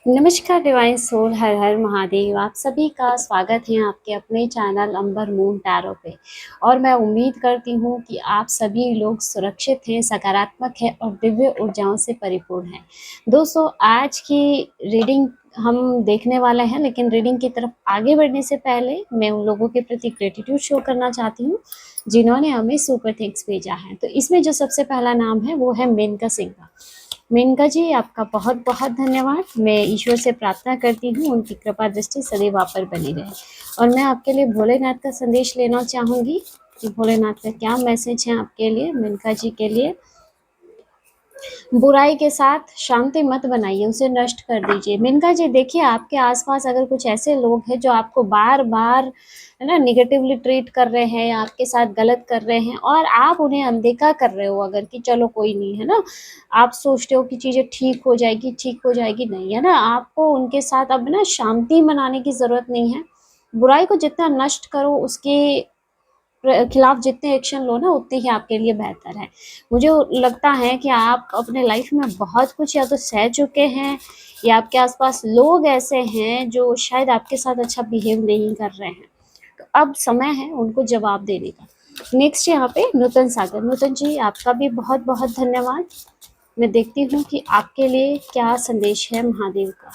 नमस्कार divine soul, हर हर महादेव। आप सभी का स्वागत है आपके अपने चैनल अंबर मून टैरो पे। और मैं उम्मीद करती हूँ कि आप सभी लोग सुरक्षित हैं, सकारात्मक हैं और दिव्य ऊर्जाओं से परिपूर्ण हैं। दोस्तों, आज की रीडिंग हम देखने वाले हैं, लेकिन रीडिंग की तरफ आगे बढ़ने से पहले मैं उन लोगों के प्रति ग्रेटिट्यूड शो करना चाहती हूँ जिन्होंने हमें सुपर थिंग्स भेजा है। तो इसमें जो सबसे पहला नाम है वो है मेनका सिंह का। मेनका जी, आपका बहुत बहुत धन्यवाद। मैं ईश्वर से प्रार्थना करती हूँ उनकी कृपा दृष्टि सदैव आप पर बनी रहे। और मैं आपके लिए भोलेनाथ का संदेश लेना चाहूँगी कि भोलेनाथ का क्या मैसेज है आपके लिए, मेनका जी के लिए। बुराई के साथ शांति मत बनाइए, उसे नष्ट कर दीजिए। मेनका जी, देखिए आपके आसपास अगर कुछ ऐसे लोग हैं जो आपको बार बार है ना निगेटिवली ट्रीट कर रहे हैं या आपके साथ गलत कर रहे हैं और आप उन्हें अनदेखा कर रहे हो, अगर कि चलो कोई नहीं है ना, आप सोचते हो कि चीज़ें ठीक हो जाएगी, ठीक हो जाएगी, नहीं है ना, आपको उनके साथ अब ना शांति मनाने की ज़रूरत नहीं है। बुराई को जितना नष्ट करो, उसके खिलाफ जितने एक्शन लो ना, उतने ही आपके लिए बेहतर है। मुझे लगता है कि आप अपने लाइफ में बहुत कुछ या तो सह चुके हैं या आपके आसपास लोग ऐसे हैं जो शायद आपके साथ अच्छा बिहेव नहीं कर रहे हैं। तो अब समय है उनको जवाब देने का। नेक्स्ट यहाँ पे नूतन सागर। नूतन जी, आपका भी बहुत बहुत धन्यवाद। मैं देखती हूँ कि आपके लिए क्या संदेश है महादेव का।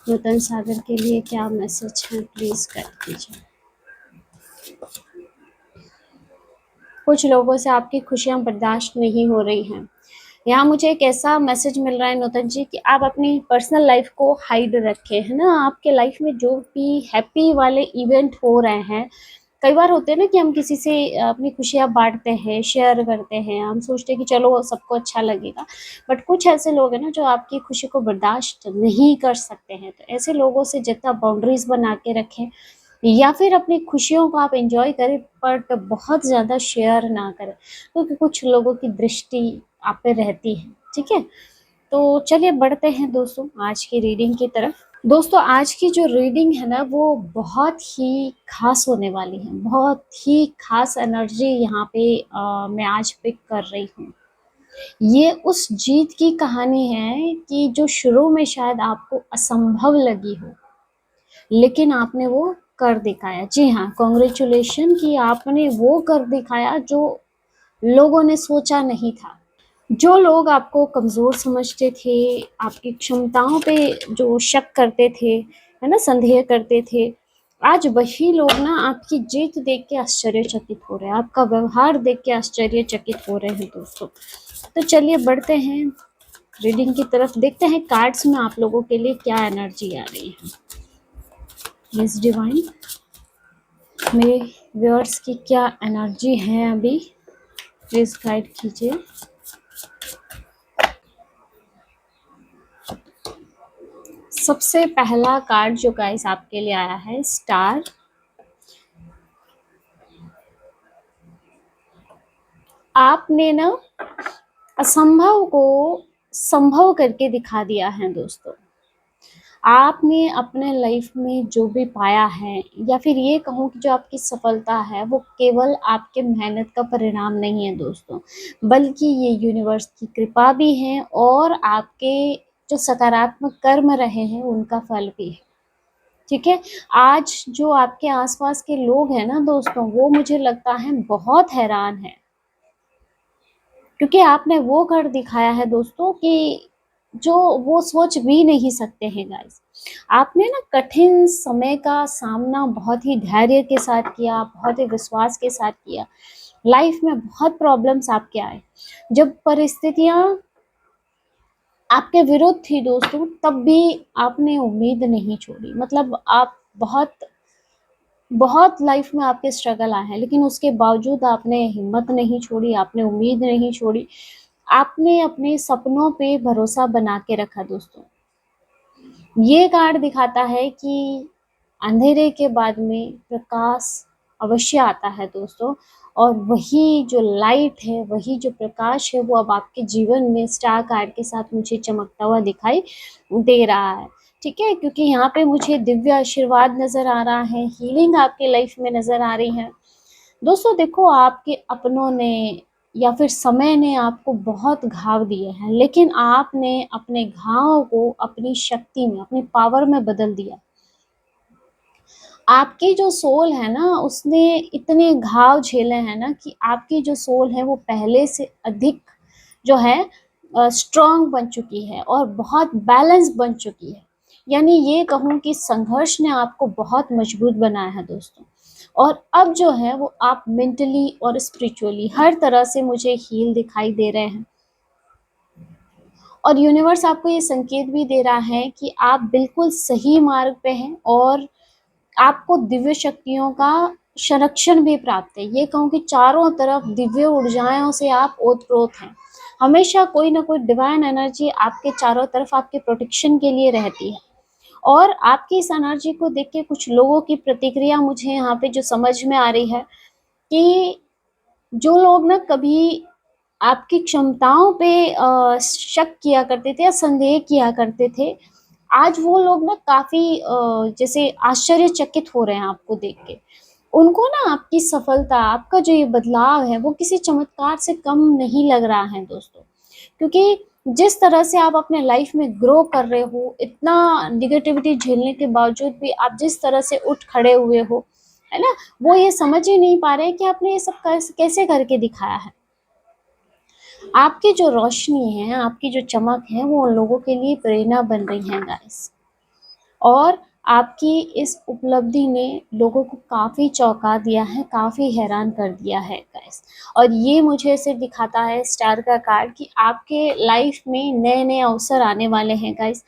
नूतन सागर के लिए क्या मैसेज है, प्लीज कर दीजिए। कुछ लोगों से आपकी खुशियां बर्दाश्त नहीं हो रही हैं। यहाँ मुझे एक ऐसा मैसेज मिल रहा है नूतन जी कि आप अपनी पर्सनल लाइफ को हाइड रखें, है ना। आपके लाइफ में जो भी हैप्पी वाले इवेंट हो रहे हैं, कई बार होते हैं ना कि हम किसी से अपनी खुशियाँ बांटते हैं, शेयर करते हैं, हम सोचते हैं कि चलो सबको अच्छा लगेगा, बट कुछ ऐसे लोग हैं ना जो आपकी खुशी को बर्दाश्त नहीं कर सकते हैं। तो ऐसे लोगों से जितना बाउंड्रीज बना के रखें या फिर अपनी खुशियों को आप एंजॉय करें, बट बहुत ज़्यादा शेयर ना करें, क्योंकि कुछ लोगों की दृष्टि आप पे रहती है। ठीक है, तो चलिए बढ़ते हैं दोस्तों आज की रीडिंग की तरफ। दोस्तों, आज की जो रीडिंग है ना वो बहुत ही खास होने वाली है। बहुत ही खास एनर्जी यहाँ पे मैं आज पिक कर रही हूँ। ये उस जीत की कहानी है कि जो शुरू में शायद आपको असंभव लगी हो, लेकिन आपने वो कर दिखाया। जी हाँ, कॉन्ग्रेचुलेशन कि आपने वो कर दिखाया जो लोगों ने सोचा नहीं था। जो लोग आपको कमज़ोर समझते थे, आपकी क्षमताओं पे जो शक करते थे, है ना, संदेह करते थे, आज वही लोग ना आपकी जीत देख के आश्चर्यचकित हो रहे हैं, आपका व्यवहार देख के आश्चर्यचकित हो रहे हैं दोस्तों। तो चलिए बढ़ते हैं रीडिंग की तरफ, देखते हैं कार्ड्स में आप लोगों के लिए क्या एनर्जी आ रही है। प्लीज डिवाइन, मेरे व्यूअर्स की क्या एनर्जी है अभी, प्लीज गाइड कीजिए। सबसे पहला कार्ड जो गाइस आपके लिए आया है, स्टार। आपने ना असंभव को संभव करके दिखा दिया है दोस्तों। आपने अपने लाइफ में जो भी पाया है, या फिर ये कहूँ कि जो आपकी सफलता है, वो केवल आपके मेहनत का परिणाम नहीं है दोस्तों, बल्कि ये यूनिवर्स की कृपा भी है और आपके जो सकारात्मक कर्म रहे हैं उनका फल भी है। ठीक है, आज जो आपके आसपास के लोग हैं ना दोस्तों, वो मुझे लगता है बहुत हैरान है, क्योंकि आपने वो कर दिखाया है दोस्तों कि जो वो सोच भी नहीं सकते हैं गाइस। आपने ना कठिन समय का सामना बहुत ही धैर्य के साथ किया, बहुत ही विश्वास के साथ किया। लाइफ में बहुत प्रॉब्लम्स आपके आए, जब परिस्थितियां आपके विरुद्ध थी दोस्तों, तब भी आपने उम्मीद नहीं छोड़ी। मतलब आप बहुत बहुत लाइफ में आपके स्ट्रगल आए हैं, लेकिन उसके बावजूद आपने हिम्मत नहीं छोड़ी, आपने उम्मीद नहीं छोड़ी, आपने अपने सपनों पे भरोसा बना के रखा दोस्तों। ये कार्ड दिखाता है कि अंधेरे के बाद में प्रकाश अवश्य आता है दोस्तों, और वही जो लाइट है, वही जो प्रकाश है, वो अब आपके जीवन में स्टार कार्ड के साथ मुझे चमकता हुआ दिखाई दे रहा है। ठीक है, क्योंकि यहाँ पे मुझे दिव्य आशीर्वाद नज़र आ रहा है, हीलिंग आपके लाइफ में नज़र आ रही है दोस्तों। देखो, आपके अपनों ने या फिर समय ने आपको बहुत घाव दिए हैं, लेकिन आपने अपने घाव को अपनी शक्ति में, अपनी पावर में बदल दिया। आपकी जो सोल है ना, उसने इतने घाव झेले हैं ना कि आपकी जो सोल है वो पहले से अधिक जो है स्ट्रांग बन चुकी है और बहुत बैलेंस बन चुकी है। यानी ये कहूँ कि संघर्ष ने आपको बहुत मजबूत बनाया है दोस्तों। और अब जो है वो आप मेंटली और स्पिरिचुअली हर तरह से मुझे हील दिखाई दे रहे हैं। और यूनिवर्स आपको ये संकेत भी दे रहा है कि आप बिल्कुल सही मार्ग पे हैं और आपको दिव्य शक्तियों का संरक्षण भी प्राप्त है। ये कहूँ कि चारों तरफ दिव्य ऊर्जाओं से आप ओत-प्रोत हैं। हमेशा कोई ना कोई डिवाइन एनर्जी आपके चारों तरफ आपके प्रोटेक्शन के लिए रहती है। और आपकी इस एनर्जी को देख के कुछ लोगों की प्रतिक्रिया मुझे यहाँ पे जो समझ में आ रही है कि जो लोग ना कभी आपकी क्षमताओं पे शक किया करते थे या संदेह किया करते थे, आज वो लोग ना काफ़ी जैसे आश्चर्यचकित हो रहे हैं आपको देख के। उनको ना आपकी सफलता, आपका जो ये बदलाव है, वो किसी चमत्कार से कम नहीं लग रहा है दोस्तों। क्योंकि जिस तरह से आप अपने लाइफ में ग्रो कर रहे हो, इतना नेगेटिविटी झेलने के बावजूद भी आप जिस तरह से उठ खड़े हुए हो, है ना? वो ये समझ ही नहीं पा रहे कि आपने ये सब कैसे करके दिखाया है। आपकी जो रोशनी है, आपकी जो चमक है, वो उन लोगों के लिए प्रेरणा बन रही है गाइस। और आपकी इस उपलब्धि ने लोगों को काफ़ी चौंका दिया है, काफ़ी हैरान कर दिया है गाइस। और ये मुझे सिर्फ दिखाता है स्टार का कार्ड कि आपके लाइफ में नए-नए अवसर आने वाले हैं गाइस।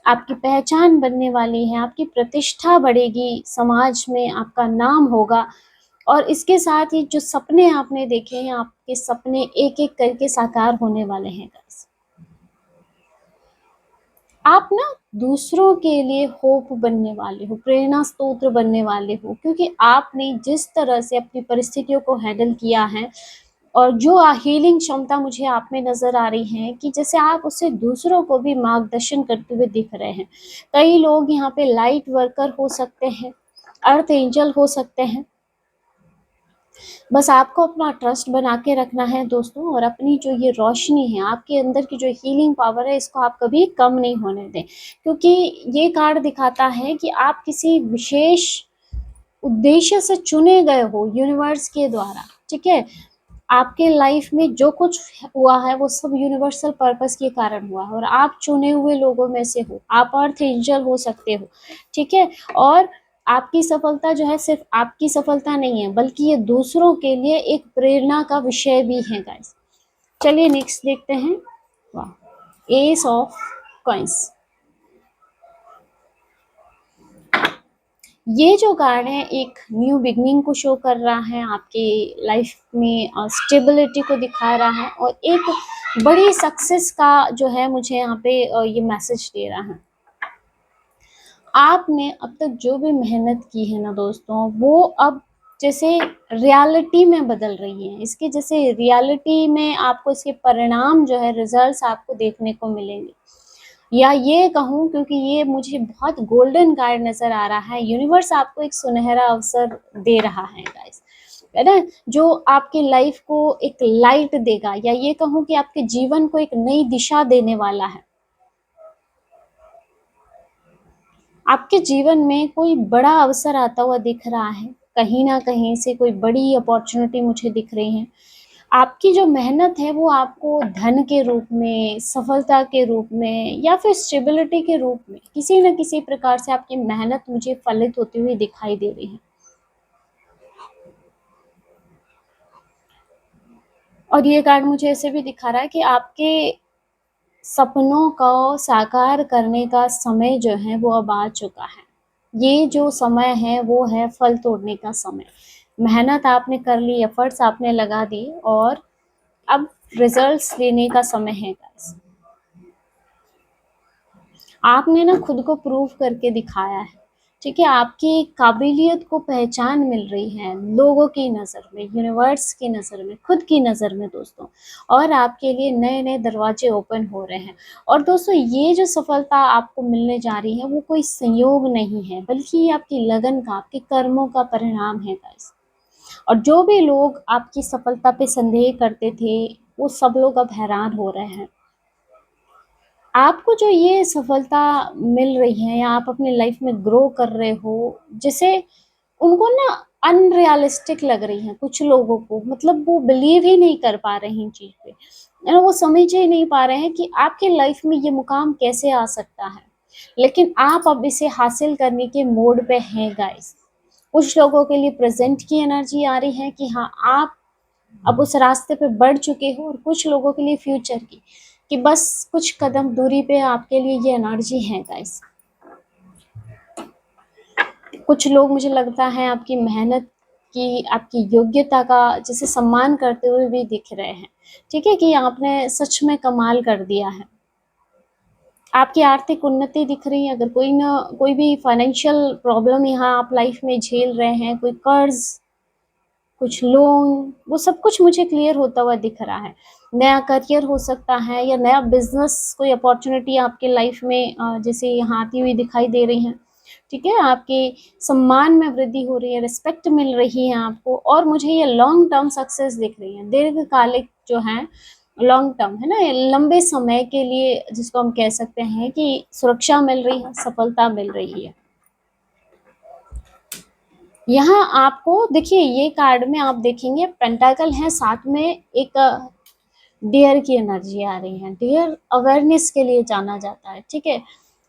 आपकी पहचान बनने वाली है, आपकी प्रतिष्ठा बढ़ेगी, समाज में आपका नाम होगा। और इसके साथ ही जो सपने आपने देखे हैं, आपके सपने एक-एक करके साकार होने वाले हैं गाइस। आप ना दूसरों के लिए होप बनने वाले हो, प्रेरणा स्रोत बनने वाले हो, क्योंकि आपने जिस तरह से अपनी परिस्थितियों को हैंडल किया है और जो हीलिंग क्षमता मुझे आप में नज़र आ रही है कि जैसे आप उससे दूसरों को भी मार्गदर्शन करते हुए दिख रहे हैं। कई लोग यहाँ पे लाइट वर्कर हो सकते हैं, अर्थ एंजल हो सकते हैं। बस आपको अपना ट्रस्ट बना के रखना है दोस्तों, और अपनी जो ये रोशनी है, आपके अंदर की जो हीलिंग पावर है, इसको आप कभी कम नहीं होने दें। क्योंकि ये कार्ड दिखाता है कि आप किसी विशेष उद्देश्य से चुने गए हो यूनिवर्स के द्वारा, ठीक है? आपके लाइफ में जो कुछ हुआ है वो सब यूनिवर्सल पर्पस के कारण हुआ है और आप चुने हुए लोगों में से हो। आप अर्थ एंजल हो सकते हो, ठीक है? और आपकी सफलता जो है सिर्फ आपकी सफलता नहीं है, बल्कि ये दूसरों के लिए एक प्रेरणा का विषय भी है गाइस। चलिए नेक्स्ट देखते हैं। वाह, एस ऑफ कॉइंस। ये जो कार्ड है एक न्यू बिगनिंग को शो कर रहा है, आपकी लाइफ में स्टेबिलिटी को दिखा रहा है और एक बड़ी सक्सेस का जो है मुझे यहाँ पे ये मैसेज दे रहा है। आपने अब तक जो भी मेहनत की है ना दोस्तों, वो अब जैसे रियलिटी में बदल रही है। इसके जैसे रियलिटी में आपको इसके परिणाम जो है, रिजल्ट्स आपको देखने को मिलेंगे। या ये कहूँ, क्योंकि ये मुझे बहुत गोल्डन कार्ड नज़र आ रहा है, यूनिवर्स आपको एक सुनहरा अवसर दे रहा है गाइस, है ना? जो आपकी लाइफ को एक लाइट देगा, या ये कहूँ कि आपके जीवन को एक नई दिशा देने वाला है। आपके जीवन में कोई बड़ा अवसर आता हुआ दिख रहा है, कहीं न कहीं से कोई बड़ी अपॉर्च्युनिटी मुझे दिख रही है। आपकी जो मेहनत है वो आपको धन के रूप में, सफलता के रूप में या फिर स्टेबिलिटी के रूप में किसी न किसी प्रकार से आपकी मेहनत मुझे फलित होती हुई दिखाई दे रही है। और ये कार्ड मुझे ऐसे भी दिखा रहा है कि आपके सपनों को साकार करने का समय जो है वो अब आ चुका है। ये जो समय है वो है फल तोड़ने का समय। मेहनत आपने कर ली, एफर्ट्स आपने लगा दी और अब रिजल्ट्स लेने का समय है गाइस। आपने ना खुद को प्रूव करके दिखाया है, ठीक है? आपकी काबिलियत को पहचान मिल रही है लोगों की नज़र में, यूनिवर्स की नज़र में, खुद की नज़र में दोस्तों। और आपके लिए नए-नए दरवाजे ओपन हो रहे हैं। और दोस्तों ये जो सफलता आपको मिलने जा रही है वो कोई संयोग नहीं है, बल्कि ये आपकी लगन का, आपके कर्मों का परिणाम है गाइस। और जो भी लोग आपकी सफलता पे संदेह करते थे, वो सब लोग अब हैरान हो रहे हैं। आपको जो ये सफलता मिल रही है या आप अपनी लाइफ में ग्रो कर रहे हो, जिसे उनको ना अनरियलिस्टिक लग रही है कुछ लोगों को, मतलब वो बिलीव ही नहीं कर पा रहे हैं इन चीज पे, यानी वो समझ ही नहीं पा रहे हैं कि आपके लाइफ में ये मुकाम कैसे आ सकता है। लेकिन आप अब इसे हासिल करने के मोड पे हैं गाइस। कुछ लोगों के लिए प्रेजेंट की एनर्जी आ रही है कि हाँ, आप अब उस रास्ते पे बढ़ चुके हो, और कुछ लोगों के लिए फ्यूचर की, कि बस कुछ कदम दूरी पे आपके लिए ये एनर्जी है गाइस। कुछ लोग, मुझे लगता है, आपकी मेहनत की, आपकी योग्यता का जैसे सम्मान करते हुए भी दिख रहे हैं। ठीक है, कि आपने सच में कमाल कर दिया है। आपकी आर्थिक उन्नति दिख रही है। अगर कोई ना कोई भी फाइनेंशियल प्रॉब्लम यहाँ आप लाइफ में झेल रहे हैं, कोई कर्ज, कुछ लोन, वो सब कुछ मुझे क्लियर होता हुआ दिख रहा है। नया करियर हो सकता है, या नया बिजनेस, कोई अपॉर्चुनिटी आपके लाइफ में जैसे यहाँ आती हुई दिखाई दे रही है। ठीक है, आपके सम्मान में वृद्धि हो रही है, रिस्पेक्ट मिल रही है आपको, और मुझे ये लॉन्ग टर्म सक्सेस दिख रही है, दीर्घकालिक जो है, लॉन्ग टर्म है ना, ये लंबे समय के लिए जिसको हम कह सकते हैं कि सुरक्षा मिल रही है, सफलता मिल रही है। यहाँ आपको देखिए, ये कार्ड में आप देखेंगे पेंटाकल है, साथ में एक डियर की एनर्जी आ रही है। डियर अवेयरनेस के लिए जाना जाता है। ठीक है,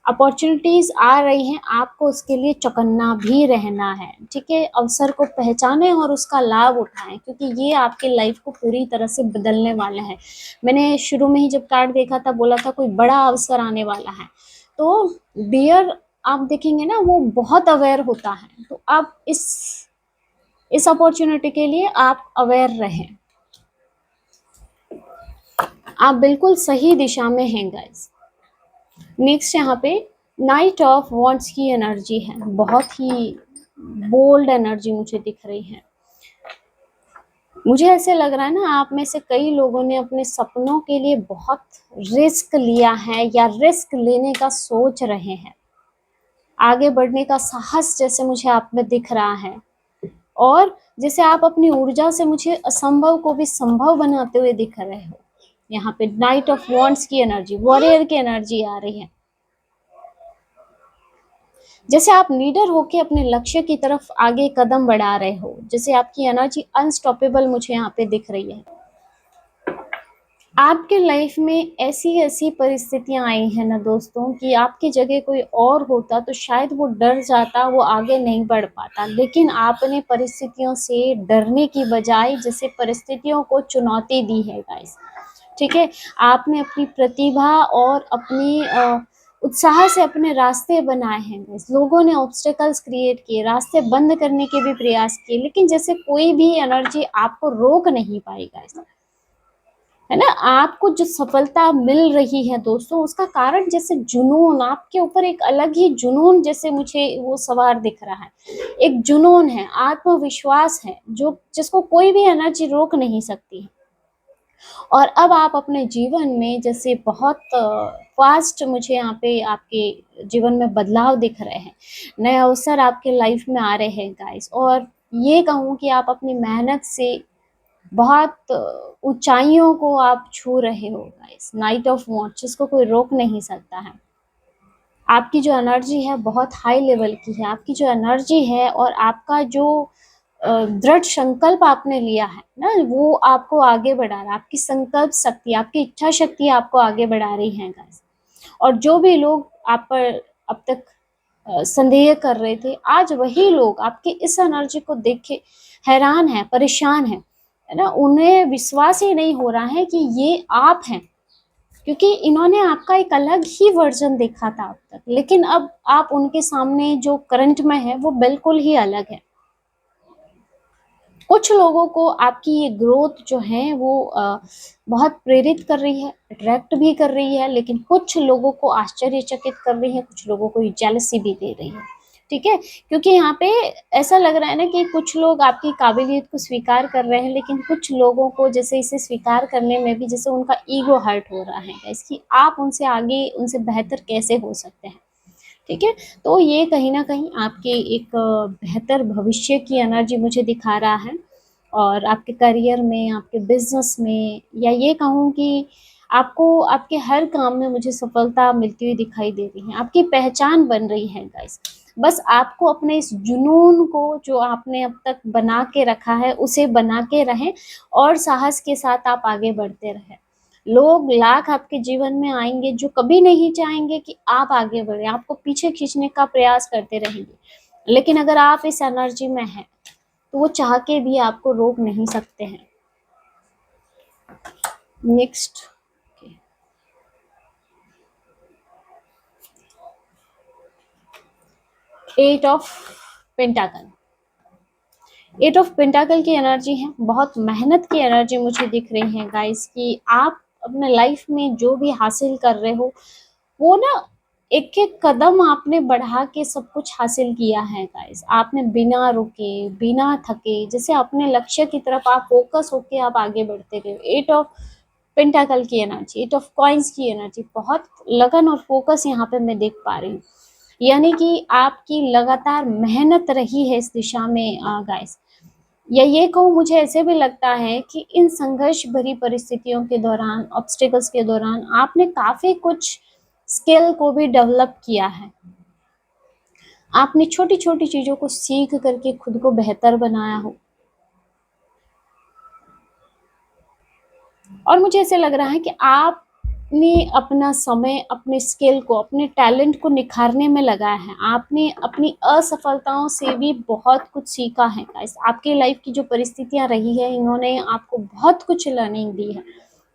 अपॉर्चुनिटीज आ रही हैं, आपको उसके लिए चौकन्ना भी रहना है। ठीक है, अवसर को पहचानें और उसका लाभ उठाएं, क्योंकि ये आपके लाइफ को पूरी तरह से बदलने वाला है। मैंने शुरू में ही जब कार्ड देखा था, बोला था कोई बड़ा अवसर आने वाला है। तो डियर, आप देखेंगे ना, वो बहुत अवेयर होता है। तो आप इस अपॉर्चुनिटी के लिए आप अवेयर रहें। आप बिल्कुल सही दिशा में हैं गाइस। नेक्स्ट यहाँ पे नाइट ऑफ वॉन्ड्स की एनर्जी है, बहुत ही बोल्ड एनर्जी मुझे दिख रही है। मुझे ऐसे लग रहा है ना, आप में से कई लोगों ने अपने सपनों के लिए बहुत रिस्क लिया है, या रिस्क लेने का सोच रहे हैं। आगे बढ़ने का साहस जैसे मुझे आप में दिख रहा है, और जैसे आप अपनी ऊर्जा से मुझे असंभव को भी संभव बनाते हुए दिख रहे हो। यहाँ पे नाइट ऑफ वॉन्ड्स की एनर्जी, वॉरियर की एनर्जी आ रही है। जैसे आप लीडर होके अपने लक्ष्य की तरफ आगे कदम बढ़ा रहे हो, जैसे आपकी एनर्जी अनस्टॉपेबल मुझे यहाँ पे दिख रही है। आपके लाइफ में ऐसी ऐसी परिस्थितियां आई हैं ना दोस्तों, कि आपकी जगह कोई और होता तो शायद वो डर जाता, वो आगे नहीं बढ़ पाता। लेकिन आपने परिस्थितियों से डरने की बजाय जैसे परिस्थितियों को चुनौती दी है गाइस। ठीक है, आपने अपनी प्रतिभा और अपनी उत्साह से अपने रास्ते बनाए हैं गाइस। लोगों ने ऑब्स्टेकल्स क्रिएट किए, रास्ते बंद करने के भी प्रयास किए, लेकिन जैसे कोई भी एनर्जी आपको रोक नहीं पाई गाइस, है ना। आपको जो सफलता मिल रही है दोस्तों, उसका कारण जैसे जुनून, आपके ऊपर एक अलग ही जुनून जैसे मुझे वो सवार दिख रहा है। एक जुनून है, आत्मविश्वास है, जो जिसको कोई भी एनर्जी रोक नहीं सकती। और अब आप अपने जीवन में जैसे बहुत फास्ट मुझे यहाँ पे आपके जीवन में बदलाव दिख रहे हैं, नए अवसर आपके लाइफ में आ रहे हैं गाइस। और ये कहूँ कि आप अपनी मेहनत से बहुत ऊंचाइयों को आप छू रहे हो गाइस। नाइट ऑफ वॉन्ड्स, जिसको कोई रोक नहीं सकता है। आपकी जो एनर्जी है बहुत हाई लेवल की है। आपकी जो एनर्जी है और आपका जो दृढ़ संकल्प आपने लिया है ना, वो आपको आगे बढ़ा रहा है। आपकी संकल्प शक्ति, आपकी इच्छा शक्ति आपको आगे बढ़ा रही है गाइस। और जो भी लोग आप पर अब तक संदेह कर रहे थे, आज वही लोग आपकी इस एनर्जी को देख के हैरान है, परेशान है ना। उन्हें विश्वास ही नहीं हो रहा है कि ये आप हैं, क्योंकि इन्होंने आपका एक अलग ही वर्जन देखा था अब तक, लेकिन अब आप उनके सामने जो करंट में है वो बिल्कुल ही अलग है। कुछ लोगों को आपकी ये ग्रोथ जो है वो बहुत प्रेरित कर रही है, अट्रैक्ट भी कर रही है, लेकिन कुछ लोगों को आश्चर्यचकित कर रही है, कुछ लोगों को जेलसी भी दे रही है। ठीक है, क्योंकि यहाँ पे ऐसा लग रहा है ना कि कुछ लोग आपकी काबिलियत को स्वीकार कर रहे हैं, लेकिन कुछ लोगों को जैसे इसे स्वीकार करने में भी जैसे उनका ईगो हर्ट हो रहा है इसकी, आप उनसे आगे, उनसे बेहतर कैसे हो सकते हैं। ठीक है, तो ये कहीं ना कहीं आपके एक बेहतर भविष्य की एनर्जी मुझे दिखा रहा है। और आपके करियर में, आपके बिज़नेस में, या ये कहूँ कि आपको आपके हर काम में मुझे सफलता मिलती हुई दिखाई दे रही है। आपकी पहचान बन रही है गाइस। बस आपको अपने इस जुनून को जो आपने अब तक बना के रखा है, उसे बना के रहें और साहस के साथ आप आगे बढ़ते रहें। लोग लाख आपके जीवन में आएँगे जो कभी नहीं चाहेंगे कि आप आगे बढ़ें, आपको पीछे खींचने का प्रयास करते रहेंगे। लेकिन अगर आप इस एनर्जी में हैं, तो वो चाह के भी आपको रोक नहीं सकते हैं। Next, 8 of pentacle. 8 of pentacle की एनर्जी है, बहुत मेहनत की एनर्जी मुझे दिख रही है गाइस, कि आप अपने लाइफ में जो भी हासिल कर रहे हो, वो ना एक एक कदम आपने बढ़ा के सब कुछ हासिल किया है गाइस। आपने बिना रुके, बिना थके, जैसे अपने लक्ष्य की तरफ आप फोकस होके आप आगे बढ़ते गए। 8 ऑफ पेंटाकल की एनर्जी, 8 ऑफ कॉइन्स की एनर्जी, बहुत लगन और फोकस यहाँ पे मैं देख पा रही हूँ। यानी कि आपकी लगातार मेहनत रही है इस दिशा में गाइस। या ये कहूँ, मुझे ऐसे भी लगता है कि इन संघर्ष भरी परिस्थितियों के दौरान, ऑब्स्टिकल्स के दौरान आपने काफ़ी कुछ स्किल को भी डेवलप किया है। आपने छोटी-छोटी चीज़ों को सीख करके खुद को बेहतर बनाया हो। और मुझे ऐसे लग रहा है कि आपने अपना समय, अपने स्किल को, अपने टैलेंट को निखारने में लगाया है। आपने अपनी असफलताओं से भी बहुत कुछ सीखा है गाइस। आपकी लाइफ की जो परिस्थितियाँ रही है, इन्होंने आपको बहुत कुछ लर्निंग दी है,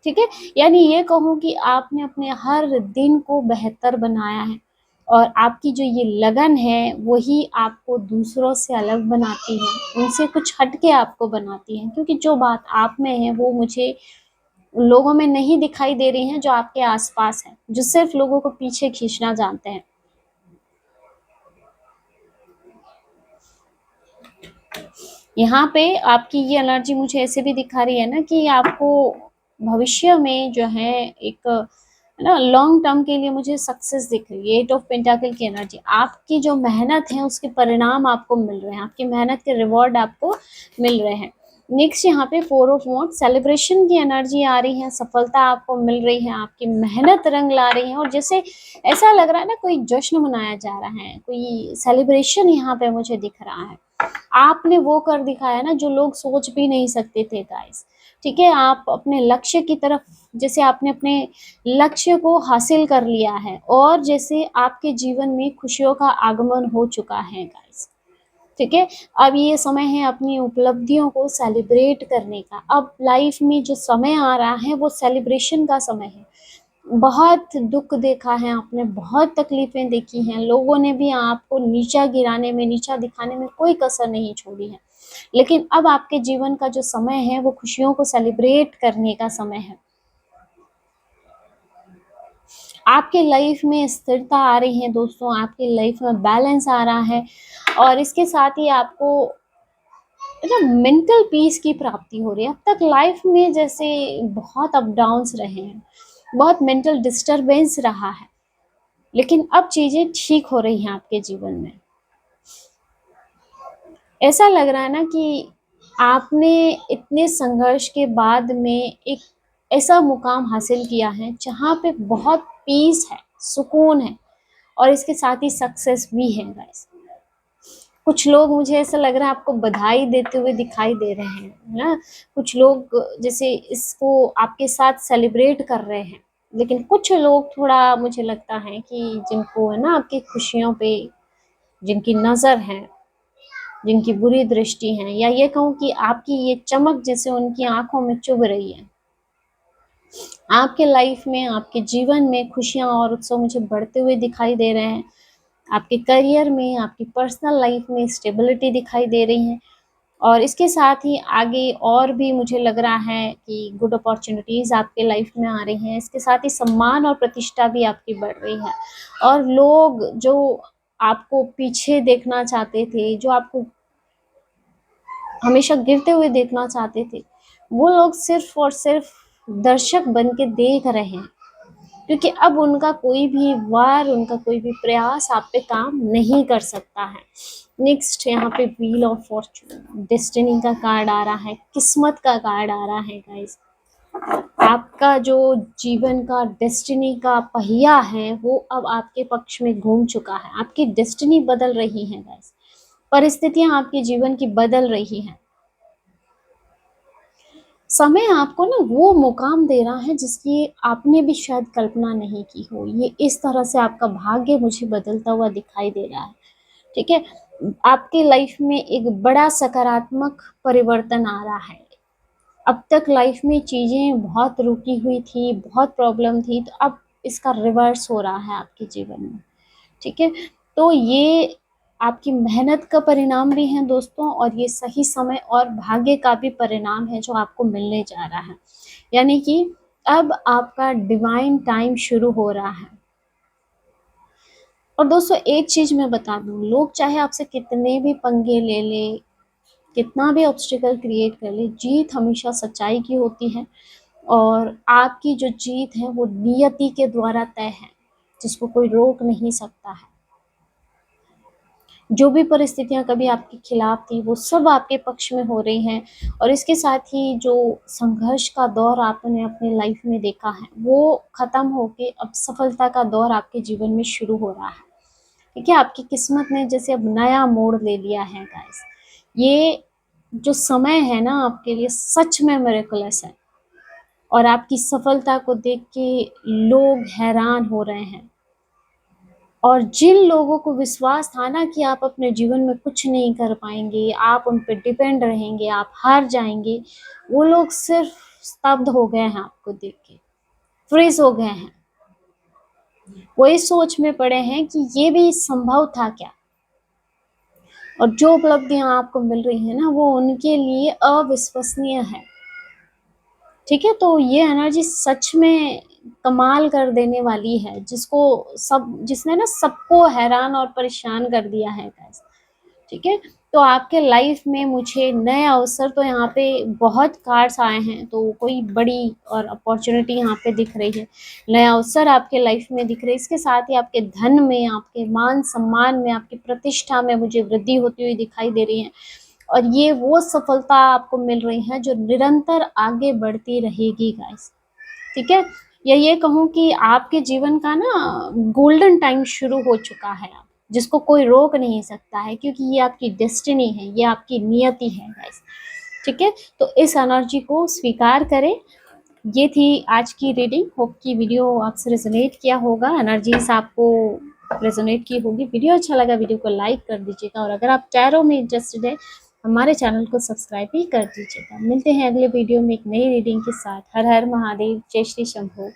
ठीक है? यानी ये कहूँ कि आपने अपने हर दिन को बेहतर बनाया है, और आपकी जो ये लगन है, वही आपको दूसरों से अलग बनाती है, उनसे कुछ हट के आपको बनाती है। क्योंकि जो बात आप में है, वो मुझे लोगों में नहीं दिखाई दे रही हैं जो आपके आसपास हैं, जो सिर्फ लोगों को पीछे खींचना जानते हैं। यहाँ पे आपकी ये एनर्जी मुझे ऐसे भी दिखा रही है ना कि आपको भविष्य में जो है एक ना लॉन्ग टर्म के लिए मुझे सक्सेस दिख रही है। 8 ऑफ पेंटाकल की एनर्जी, आपकी जो मेहनत है उसके परिणाम आपको मिल रहे हैं, आपकी मेहनत के रिवॉर्ड आपको मिल रहे हैं। नेक्स्ट यहाँ पे 4 ऑफ वॉन्ड, सेलिब्रेशन की एनर्जी आ रही है, सफलता आपको मिल रही है, आपकी मेहनत रंग ला रही है, और जैसे ऐसा लग रहा है ना कोई जश्न मनाया जा रहा है, कोई सेलिब्रेशन यहाँ पे मुझे दिख रहा है। आपने वो कर दिखाया ना जो लोग सोच भी नहीं सकते थे गाइस, ठीक है? आप अपने लक्ष्य की तरफ, जैसे आपने अपने लक्ष्य को हासिल कर लिया है, और जैसे आपके जीवन में खुशियों का आगमन हो चुका है गाइस, ठीक है? अब ये समय है अपनी उपलब्धियों को सेलिब्रेट करने का। अब लाइफ में जो समय आ रहा है वो सेलिब्रेशन का समय है। बहुत दुःख देखा है आपने, बहुत तकलीफ़ें देखी हैं, लोगों ने भी आपको नीचा गिराने में, नीचा दिखाने में कोई कसर नहीं छोड़ी है। लेकिन अब आपके जीवन का जो समय है, वो खुशियों को सेलिब्रेट करने का समय है। आपके लाइफ में स्थिरता आ रही है दोस्तों, आपकी लाइफ में बैलेंस आ रहा है, और इसके साथ ही आपको ना मेंटल पीस की प्राप्ति हो रही है। अब तक लाइफ में जैसे बहुत अप डाउन्स रहे हैं, बहुत मेंटल डिस्टरबेंस रहा है, लेकिन अब चीज़ें ठीक हो रही हैं आपके जीवन में। ऐसा लग रहा है ना कि आपने इतने संघर्ष के बाद में एक ऐसा मुकाम हासिल किया है जहाँ पे बहुत पीस है, सुकून है, और इसके साथ ही सक्सेस भी है गाइस। कुछ लोग, मुझे ऐसा लग रहा है, आपको बधाई देते हुए दिखाई दे रहे हैं, है ना? कुछ लोग जैसे इसको आपके साथ सेलिब्रेट कर रहे हैं, लेकिन कुछ लोग थोड़ा, मुझे लगता है कि जिनको है ना आपकी खुशियों पे जिनकी नज़र है, जिनकी बुरी दृष्टि है, या ये कहूँ कि आपकी ये चमक जैसे उनकी आँखों में चुभ रही है। आपके लाइफ में, आपके जीवन में खुशियाँ और उत्सव मुझे बढ़ते हुए दिखाई दे रहे हैं। आपके करियर में, आपकी पर्सनल लाइफ में स्टेबिलिटी दिखाई दे रही है, और इसके साथ ही आगे और भी मुझे लग रहा है कि गुड अपॉर्च्युनिटीज़ आपके लाइफ में आ रही हैं। इसके साथ ही सम्मान और प्रतिष्ठा भी आपकी बढ़ रही है, और लोग जो आपको पीछे देखना चाहते थे, जो आपको हमेशा गिरते हुए देखना चाहते थे, वो लोग सिर्फ़ और सिर्फ़ दर्शक बन के देख रहे हैं। क्योंकि अब उनका कोई भी वार, उनका कोई भी प्रयास आप पे काम नहीं कर सकता है। नेक्स्ट यहाँ पे व्हील ऑफ फॉर्चून, डेस्टिनी का कार्ड आ रहा है, किस्मत का कार्ड आ रहा है गाइस। आपका जो जीवन का डेस्टिनी का पहिया है वो अब आपके पक्ष में घूम चुका है। आपकी डेस्टिनी बदल रही है गाइस, परिस्थितियां आपके जीवन की बदल रही हैं। समय आपको ना वो मुकाम दे रहा है जिसकी आपने भी शायद कल्पना नहीं की हो। ये इस तरह से आपका भाग्य मुझे बदलता हुआ दिखाई दे रहा है। ठीक है, आपके लाइफ में एक बड़ा सकारात्मक परिवर्तन आ रहा है। अब तक लाइफ में चीजें बहुत रुकी हुई थी, बहुत प्रॉब्लम थी, तो अब इसका रिवर्स हो रहा है आपके जीवन में। ठीक है, तो ये आपकी मेहनत का परिणाम भी है दोस्तों, और ये सही समय और भाग्य का भी परिणाम है जो आपको मिलने जा रहा है। यानी कि अब आपका डिवाइन टाइम शुरू हो रहा है। और दोस्तों एक चीज मैं बता दूं, लोग चाहे आपसे कितने भी पंगे ले ले, कितना भी ऑब्स्टिकल क्रिएट कर ले, जीत हमेशा सच्चाई की होती है। और आपकी जो जीत है वो नियति के द्वारा तय है, जिसको कोई रोक नहीं सकता है। जो भी परिस्थितियां कभी आपके खिलाफ थी वो सब आपके पक्ष में हो रही हैं। और इसके साथ ही जो संघर्ष का दौर आपने अपने लाइफ में देखा है वो खत्म होके अब सफलता का दौर आपके जीवन में शुरू हो रहा है। ठीक है, आपकी किस्मत ने जैसे अब नया मोड़ ले लिया है गाइस। ये जो समय है ना आपके लिए सच में मिरेकलस है, और आपकी सफलता को देख के लोग हैरान हो रहे हैं। और जिन लोगों को विश्वास था ना कि आप अपने जीवन में कुछ नहीं कर पाएंगे, आप उन पर डिपेंड रहेंगे, आप हार जाएंगे, वो लोग सिर्फ स्तब्ध हो गए हैं आपको देख के, फ्रीज हो गए हैं। वो इस सोच में पड़े हैं कि ये भी संभव था क्या। और जो उपलब्धियां आपको मिल रही है ना वो उनके लिए अविश्वसनीय है। ठीक है, तो ये एनर्जी सच में कमाल कर देने वाली है, जिसने ना सबको हैरान और परेशान कर दिया है गाइस। ठीक है, तो आपके लाइफ में मुझे नए अवसर तो यहाँ पे बहुत कार्ड्स आए हैं, तो कोई बड़ी और अपॉर्चुनिटी यहाँ पे दिख रही है, नए अवसर आपके लाइफ में दिख रहे हैं। इसके साथ ही आपके धन में, आपके मान सम्मान में, आपकी प्रतिष्ठा में मुझे वृद्धि होती हुई दिखाई दे रही है। और ये वो सफलता आपको मिल रही है जो निरंतर आगे बढ़ती रहेगी गाइस। ठीक है, या ये कहूँ कि आपके जीवन का ना गोल्डन टाइम शुरू हो चुका है, जिसको कोई रोक नहीं सकता है, क्योंकि ये आपकी डेस्टिनी है, ये आपकी नियति है गाइस। ठीक है, तो इस एनर्जी को स्वीकार करें। ये थी आज की रीडिंग। होप की वीडियो आपसे रेजोनेट किया होगा, एनर्जीज आपको रेजोनेट की होगी। वीडियो अच्छा लगा वीडियो को लाइक कर दीजिएगा, और अगर आप टैरो में इंटरेस्टेड है हमारे चैनल को सब्सक्राइब भी कर दीजिएगा। मिलते हैं अगले वीडियो में एक नई रीडिंग के साथ। हर हर महादेव, जय श्री शंभू।